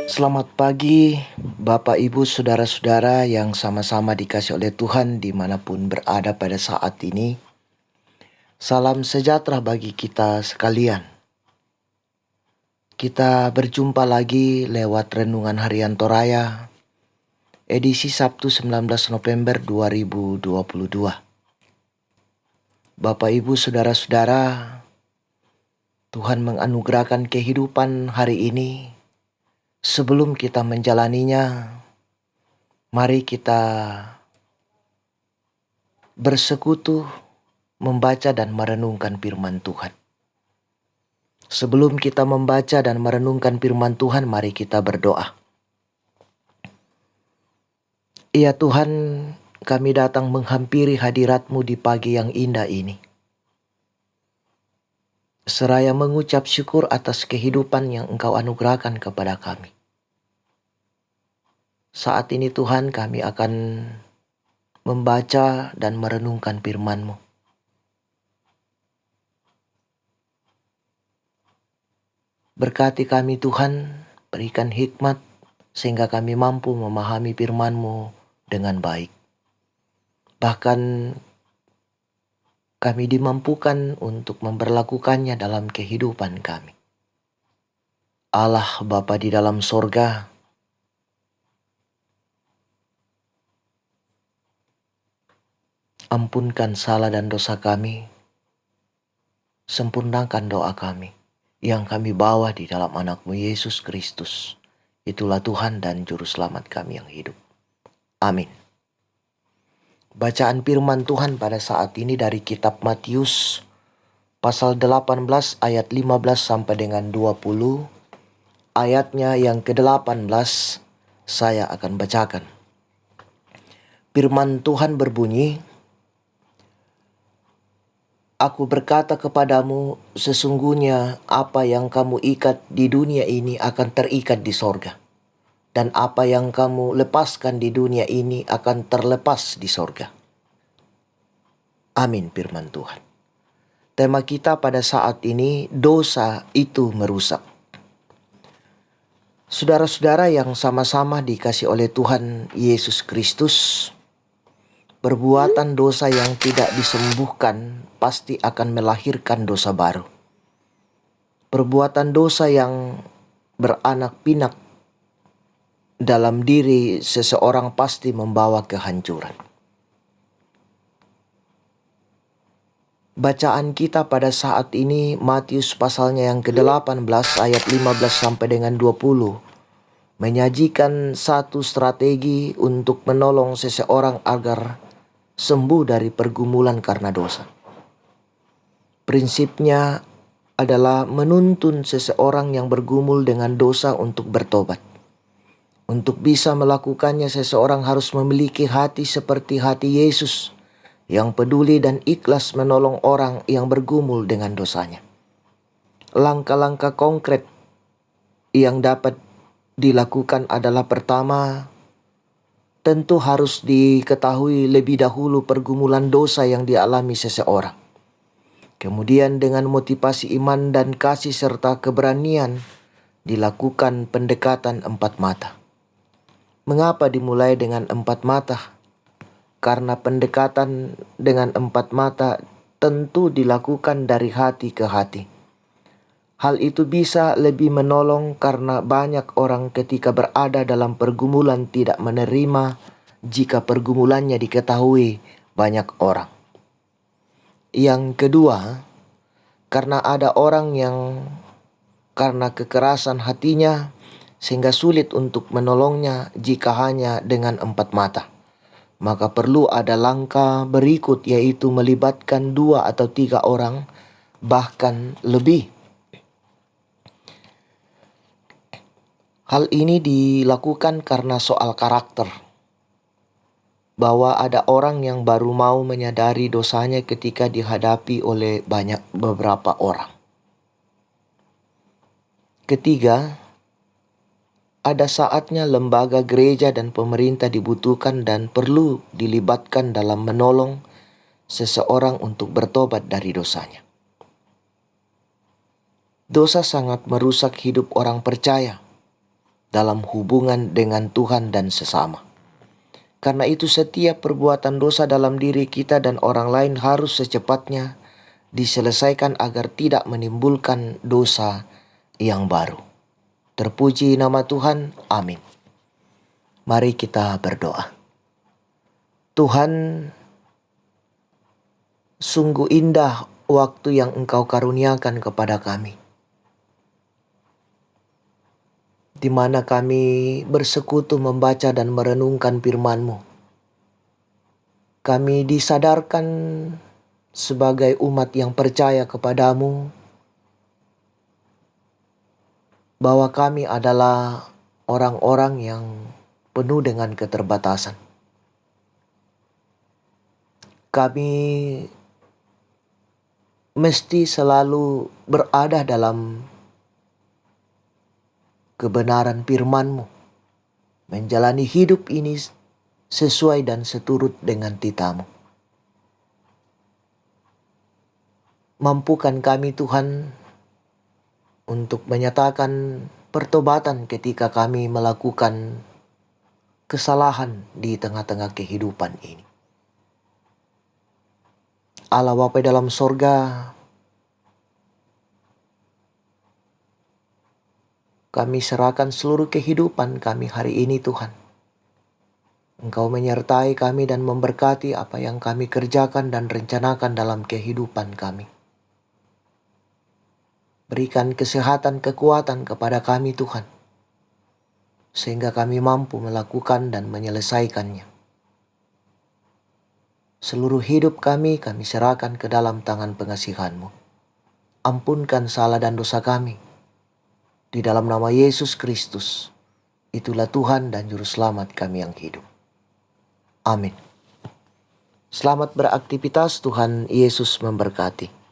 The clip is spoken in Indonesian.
Selamat pagi, Bapak, Ibu, Saudara-saudara yang sama-sama dikasih oleh Tuhan dimanapun berada pada saat ini. Salam sejahtera bagi kita sekalian. Kita berjumpa lagi lewat Renungan Harian Toraya, edisi Sabtu 19 November 2022. Bapak, Ibu, Saudara-saudara, Tuhan menganugerahkan kehidupan hari ini. Sebelum kita menjalaninya, mari kita bersekutu, membaca dan merenungkan firman Tuhan. Sebelum kita membaca dan merenungkan firman Tuhan, mari kita berdoa. Ya Tuhan, kami datang menghampiri hadirat-Mu di pagi yang indah ini. Seraya mengucap syukur atas kehidupan yang Engkau anugerahkan kepada kami. Saat ini Tuhan, kami akan membaca dan merenungkan firman-Mu. Berkati kami Tuhan, berikan hikmat sehingga kami mampu memahami firman-Mu dengan baik. Bahkan kami dimampukan untuk memperlakukannya dalam kehidupan kami. Allah Bapa di dalam sorga, ampunkan salah dan dosa kami, sempurnakan doa kami yang kami bawa di dalam anak-Mu Yesus Kristus. Itulah Tuhan dan Juru Selamat kami yang hidup. Amin. Bacaan firman Tuhan pada saat ini dari kitab Matius pasal 18 ayat 15 sampai dengan 20. Ayatnya yang ke-18 saya akan bacakan. Firman Tuhan berbunyi, Aku berkata kepadamu, sesungguhnya apa yang kamu ikat di dunia ini akan terikat di sorga. Dan apa yang kamu lepaskan di dunia ini akan terlepas di sorga. Amin firman Tuhan. Tema kita pada saat ini, dosa itu merusak. Saudara-saudara yang sama-sama dikasih oleh Tuhan Yesus Kristus, perbuatan dosa yang tidak disembuhkan pasti akan melahirkan dosa baru. Perbuatan dosa yang beranak pinak dalam diri seseorang pasti membawa kehancuran. Bacaan kita pada saat ini Matius pasalnya yang ke-18 ayat 15 sampai dengan 20 menyajikan satu strategi untuk menolong seseorang agar sembuh dari pergumulan karena dosa. Prinsipnya adalah menuntun seseorang yang bergumul dengan dosa untuk bertobat. Untuk bisa melakukannya, seseorang harus memiliki hati seperti hati Yesus yang peduli dan ikhlas menolong orang yang bergumul dengan dosanya. Langkah-langkah konkret yang dapat dilakukan adalah pertama, tentu harus diketahui lebih dahulu pergumulan dosa yang dialami seseorang. Kemudian dengan motivasi iman dan kasih serta keberanian dilakukan pendekatan 4 mata. Mengapa dimulai dengan 4 mata? Karena pendekatan dengan 4 mata tentu dilakukan dari hati ke hati. Hal itu bisa lebih menolong karena banyak orang ketika berada dalam pergumulan tidak menerima jika pergumulannya diketahui banyak orang. Yang kedua, karena ada orang yang karena kekerasan hatinya sehingga sulit untuk menolongnya jika hanya dengan 4 mata. Maka perlu ada langkah berikut, yaitu melibatkan 2 atau 3 orang, bahkan lebih. Hal ini dilakukan karena soal karakter. Bahwa ada orang yang baru mau menyadari dosanya ketika dihadapi oleh beberapa orang. Ketiga, ada saatnya lembaga gereja dan pemerintah dibutuhkan dan perlu dilibatkan dalam menolong seseorang untuk bertobat dari dosanya. Dosa sangat merusak hidup orang percaya. dalam hubungan dengan Tuhan dan sesama. Karena itu setiap perbuatan dosa dalam diri kita dan orang lain harus secepatnya diselesaikan agar tidak menimbulkan dosa yang baru. Terpuji nama Tuhan, amin. Mari kita berdoa. Tuhan, sungguh indah waktu yang Engkau karuniakan kepada kami, di mana kami bersekutu membaca dan merenungkan firman-Mu. Kami disadarkan sebagai umat yang percaya kepadamu bahwa kami adalah orang-orang yang penuh dengan keterbatasan. Kami mesti selalu berada dalam kebenaran firman-Mu, menjalani hidup ini sesuai dan seturut dengan titah-Mu. Mampukan kami Tuhan untuk menyatakan pertobatan ketika kami melakukan kesalahan di tengah-tengah kehidupan ini. Allah Bapa dalam sorga, kami serahkan seluruh kehidupan kami hari ini Tuhan. Engkau menyertai kami dan memberkati apa yang kami kerjakan dan rencanakan dalam kehidupan kami. Berikan kesehatan, kekuatan kepada kami Tuhan, sehingga kami mampu melakukan dan menyelesaikannya. Seluruh hidup kami serahkan ke dalam tangan pengasihan-Mu. Ampunkan salah dan dosa kami. Di dalam nama Yesus Kristus, itulah Tuhan dan Juru Selamat kami yang hidup. Amin. Selamat beraktivitas, Tuhan Yesus memberkati.